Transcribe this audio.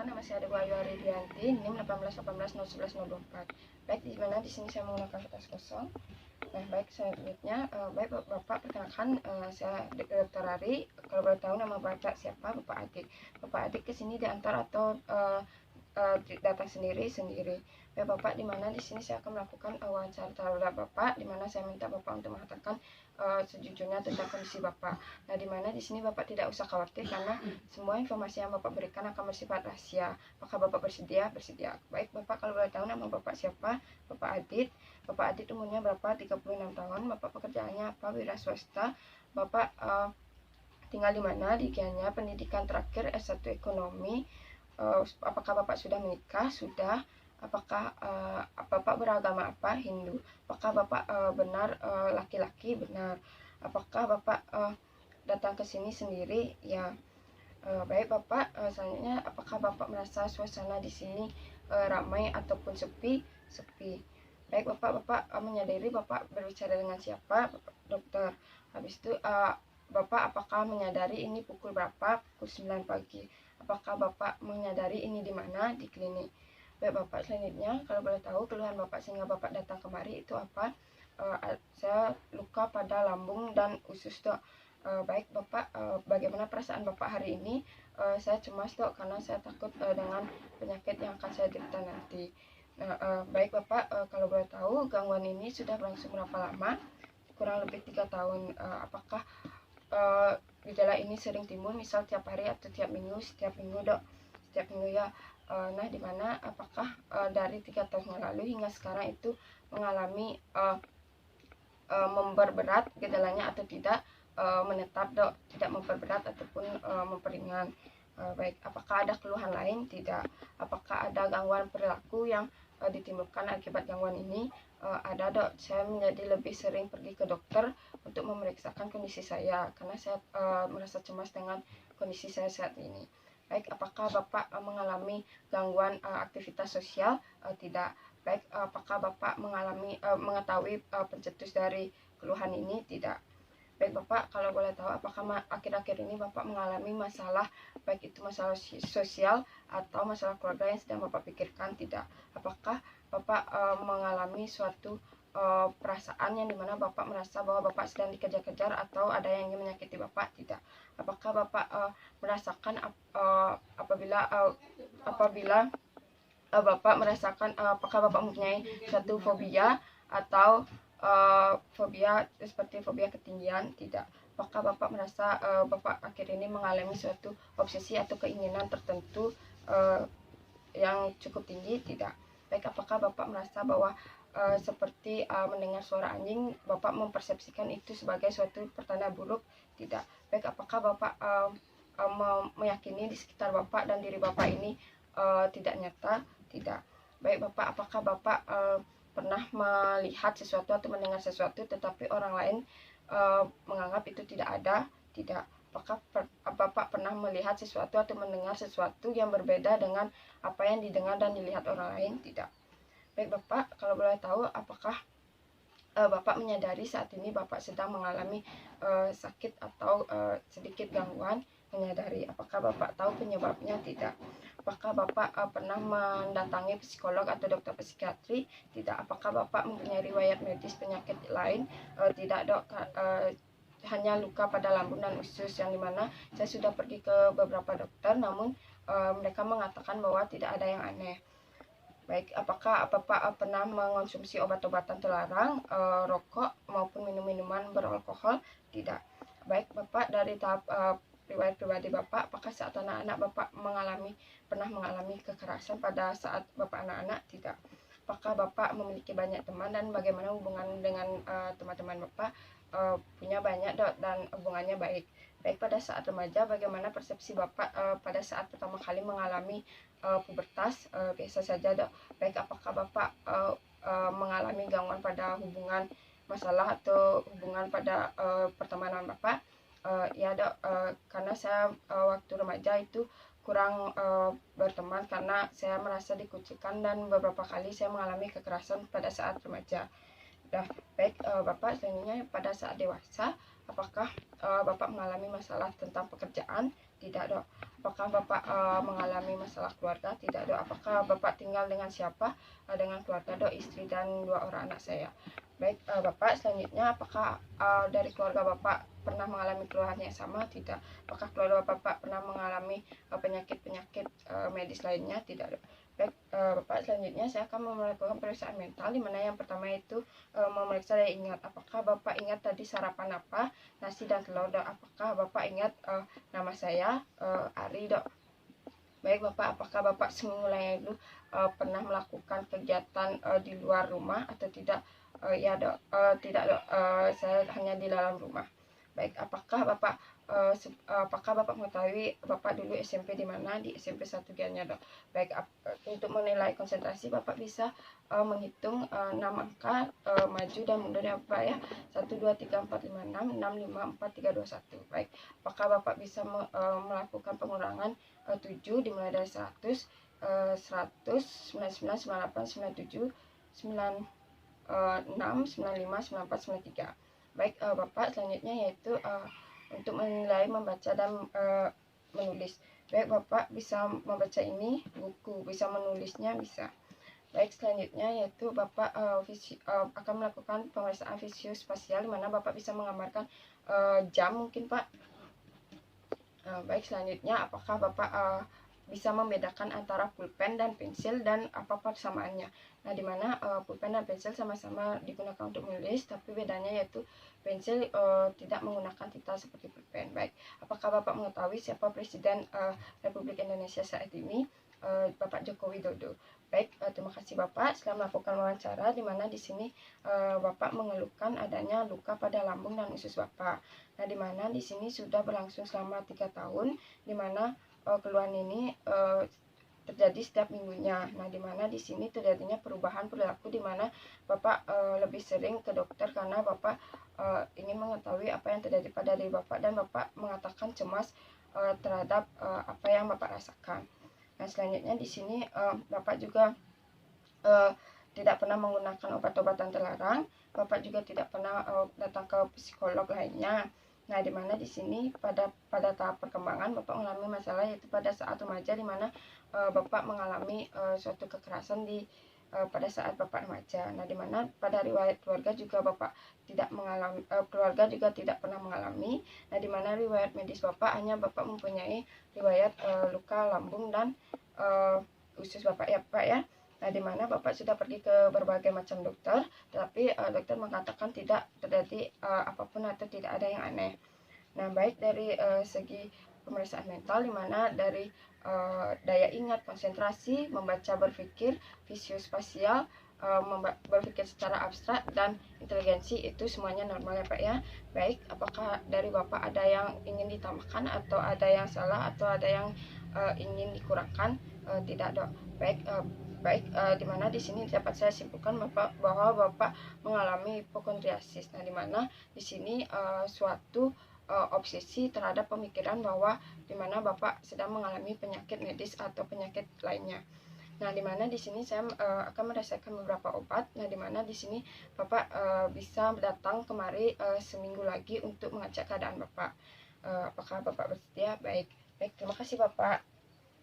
nama saya Dewa Ayu Aridianti, NIM 1818011104. Baik, di mana di sini saya menggunakan kertas kosong. Nah, baik, selanjutnya, baik Bapak, perkenalkan, saya Dr. Ari. Kalau boleh tahu nama Bapak siapa? Bapak Adik. Bapak Adik ke sini diantar atau datang sendiri? Baik Bapak, di mana di sini saya akan melakukan wawancara terhadap Bapak, di mana saya minta Bapak untuk mengatakan sejujurnya tentang kondisi Bapak. Nah, di mana di sini Bapak tidak usah khawatir karena semua informasi yang Bapak berikan akan bersifat rahasia. Apakah Bapak bersedia? Bersedia. Baik Bapak, kalau boleh tahu nama Bapak siapa? Bapak Adit. Bapak Adit umurnya berapa? 36 tahun. Bapak pekerjaannya apa? Wira swasta. Bapak tinggal di mana? Di Gianyar. Pendidikan terakhir S1 ekonomi. Apakah Bapak sudah menikah? Sudah. Apakah Bapak beragama apa? Hindu. Apakah Bapak benar laki-laki? Benar. Apakah Bapak datang ke sini sendiri? Ya. Baik Bapak, selanjutnya apakah Bapak merasa suasana di sini ramai ataupun sepi? Sepi. Baik Bapak menyadari Bapak berbicara dengan siapa? Bapak dokter. Habis itu Bapak apakah menyadari ini pukul berapa? Pukul 9 pagi. Apakah Bapak menyadari ini di mana? Di klinik. Baik Bapak, selanjutnya kalau boleh tahu keluhan Bapak sehingga Bapak datang kemari itu apa? Saya luka pada lambung dan usus, Dok. Baik Bapak, bagaimana perasaan Bapak hari ini? Saya cemas, Dok, karena saya takut dengan penyakit yang akan saya derita nanti. Nah, baik Bapak, kalau boleh tahu gangguan ini sudah berlangsung berapa lama? Kurang lebih 3 tahun. Apakah gejala ini sering timbul, misal tiap hari atau tiap minggu? Setiap minggu, Dok. Setiap minggu ya. Nah, dimana apakah dari 3 tahun yang lalu hingga sekarang itu mengalami memperberat gejalanya atau tidak? Menetap, Dok, tidak memperberat ataupun memperingan. Baik, apakah ada keluhan lain? Tidak. Apakah ada gangguan perilaku yang ditimbulkan akibat gangguan ini? Ada, Dok. Saya menjadi lebih sering pergi ke dokter untuk memeriksakan kondisi saya karena saya merasa cemas dengan kondisi saya saat ini. Baik, apakah Bapak mengalami gangguan aktivitas sosial? Tidak. Baik, apakah Bapak mengetahui pencetus dari keluhan ini? Tidak. Baik Bapak, kalau boleh tahu apakah akhir-akhir ini Bapak mengalami masalah, baik itu masalah sosial atau masalah keluarga yang sedang Bapak pikirkan? Tidak. Apakah Bapak mengalami suatu perasaan yang dimana Bapak merasa bahwa Bapak sedang dikejar-kejar atau ada yang ingin menyakiti Bapak? Tidak. Apakah Bapak merasakan apabila Bapak merasakan apakah Bapak mempunyai suatu fobia atau fobia seperti fobia ketinggian? Tidak. Apakah Bapak merasa Bapak akhir ini mengalami suatu obsesi atau keinginan tertentu yang cukup tinggi? Tidak. Baik, apakah Bapak merasa bahwa seperti mendengar suara anjing, Bapak mempersepsikan itu sebagai suatu pertanda buruk? Tidak. Baik, apakah Bapak meyakini di sekitar Bapak dan diri Bapak ini tidak nyata? Tidak. Baik Bapak, apakah Bapak pernah melihat sesuatu atau mendengar sesuatu tetapi orang lain menganggap itu tidak ada? Tidak. Apakah Bapak pernah melihat sesuatu atau mendengar sesuatu yang berbeda dengan apa yang didengar dan dilihat orang lain? Tidak. Baik Bapak, kalau boleh tahu apakah Bapak menyadari saat ini Bapak sedang mengalami sakit atau sedikit gangguan? Menyadari. Apakah Bapak tahu penyebabnya? Tidak. Apakah Bapak pernah mendatangi psikolog atau dokter psikiatri? Tidak. Apakah Bapak mempunyai riwayat medis penyakit lain? Tidak, Dok. Hanya luka pada lambung dan usus, yang dimana saya sudah pergi ke beberapa dokter, namun mereka mengatakan bahwa tidak ada yang aneh. Baik, apakah Bapak pernah mengonsumsi obat-obatan terlarang, rokok maupun minum-minuman beralkohol? Tidak. Baik Bapak, dari tahap riwayat pribadi Bapak, apakah saat anak-anak Bapak pernah mengalami kekerasan pada saat Bapak anak-anak? Tidak. Apakah Bapak memiliki banyak teman dan bagaimana hubungan dengan teman-teman Bapak? Punya banyak, Dok, dan hubungannya baik. Baik, pada saat remaja bagaimana persepsi Bapak pada saat pertama kali mengalami pubertas? Biasa saja, Dok. Baik, apakah Bapak mengalami gangguan pada hubungan masalah atau hubungan pada pertemanan Bapak? Ya, Dok, karena saya waktu remaja itu kurang berteman karena saya merasa dikucilkan dan beberapa kali saya mengalami kekerasan pada saat remaja. Nah, baik Bapak, selanjutnya pada saat dewasa apakah Bapak mengalami masalah tentang pekerjaan? Tidak, Dok. apakah Bapak mengalami masalah keluarga? Tidak, Dok. Apakah Bapak tinggal dengan siapa? Dengan keluarga, Dok, istri dan 2 orang anak saya. Baik, Bapak, selanjutnya apakah dari keluarga Bapak pernah mengalami keluhan yang sama? Tidak. Apakah keluarga Bapak pernah mengalami penyakit-penyakit medis lainnya? Tidak, Dok. Baik, Bapak, selanjutnya saya akan melakukan pemeriksaan mental, di mana yang pertama itu memeriksa daya ingat. Apakah Bapak ingat tadi sarapan apa? Nasi dan telur, Dok. Apakah Bapak ingat nama saya Ari, Dok? Baik, Bapak, apakah Bapak seminggu lalu pernah melakukan kegiatan di luar rumah atau tidak? Ya, Dok. Tidak, Dok. Saya hanya di dalam rumah. Baik, apakah Bapak mengetahui Bapak dulu SMP di mana? Di SMP 1 Gianyar, Dok. Baik, untuk menilai konsentrasi Bapak bisa menghitung 6 angka maju dan mundur ya, Bapak ya. 1 2 3 4 5 6 6 5 4 3 2 1. Baik, apakah Bapak bisa melakukan pengurangan 7 dimulai dari 100, 100, 99, 98, 97, 96, 95, 94, 93. Baik, Bapak, selanjutnya yaitu untuk menilai membaca dan menulis. Baik, Bapak bisa membaca ini buku, bisa menulisnya bisa. Baik, selanjutnya yaitu Bapak akan melakukan pemeriksaan fisiospasial, di mana Bapak bisa menggambarkan jam mungkin, Pak. Baik, selanjutnya apakah Bapak bisa membedakan antara pulpen dan pensil dan apa persamaannya? Nah, dimana pulpen dan pensil sama-sama digunakan untuk menulis, tapi bedanya yaitu pensil tidak menggunakan tinta seperti pulpen. Baik, apakah Bapak mengetahui siapa Presiden Republik Indonesia saat ini? Bapak Joko Widodo. Baik, terima kasih Bapak. Setelah melakukan wawancara, di mana di sini Bapak mengeluhkan adanya luka pada lambung dan usus Bapak. Nah, di mana di sini sudah berlangsung selama 3 tahun, di mana keluhan ini terjadi setiap minggunya. Nah, di mana di sini terjadinya perubahan perilaku, di mana Bapak lebih sering ke dokter karena Bapak ingin mengetahui apa yang terjadi pada diri Bapak, dan Bapak mengatakan cemas terhadap apa yang Bapak rasakan. Nah, selanjutnya di sini Bapak juga tidak pernah menggunakan obat-obatan terlarang. Bapak juga tidak pernah datang ke psikolog lainnya. Nah, di mana di sini pada tahap perkembangan Bapak mengalami masalah yaitu pada saat remaja, di mana Bapak mengalami suatu kekerasan pada saat Bapak remaja. Nah, di mana pada riwayat keluarga juga Bapak tidak mengalami, keluarga juga tidak pernah mengalami. Nah, di mana riwayat medis Bapak hanya Bapak mempunyai riwayat luka lambung dan usus Bapak ya, Pak ya. Nah, di mana Bapak sudah pergi ke berbagai macam dokter, tapi dokter mengatakan tidak terjadi apapun atau tidak ada yang aneh. Nah, baik dari segi pemeriksaan mental, di mana dari daya ingat, konsentrasi, membaca, berpikir, fisiospasial, berpikir secara abstrak, dan inteligensi, itu semuanya normal ya, Pak ya. Baik, apakah dari Bapak ada yang ingin ditambahkan atau ada yang salah atau ada yang ingin dikurangkan? Tidak, Dok. Baik, dimana di sini dapat saya simpulkan bahwa Bapak mengalami hipokondriasis. Nah, dimana di sini suatu obsesi terhadap pemikiran bahwa dimana Bapak sedang mengalami penyakit medis atau penyakit lainnya. Nah, dimana di sini saya akan merasakan beberapa obat. Nah, dimana di sini Bapak bisa datang kemari seminggu lagi untuk mengecek keadaan Bapak. Apakah Bapak bersedia? Baik, terima kasih Bapak.